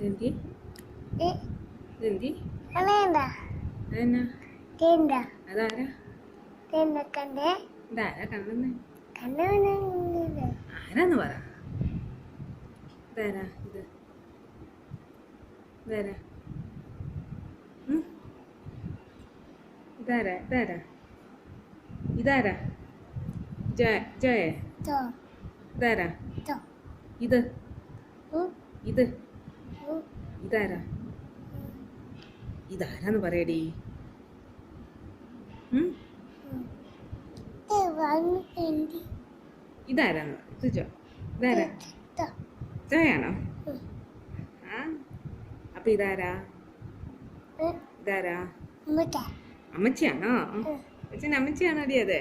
ഇതെന്തി ഇതെന്തി അതെന്നാ അതാരാ ഇതാരാ കണ്ണെന്ന് ആരാന്ന് പറ ഇതാരാ ഇതാരാ ഇതാരാ ഇതാരാ ഇതാരാ ജയ ഇതാരാ ഇത് ഇതാരാ ഇതാരാന്ന് പറയടി ഇതാരാന്ന് ഇതാരാ ജയാണോ ആ അപ്പൊ ഇതാരാ അമ്മച്ചിയാണോ അച്ഛൻ്റെ അമ്മച്ചിയാണോ അടി അതെ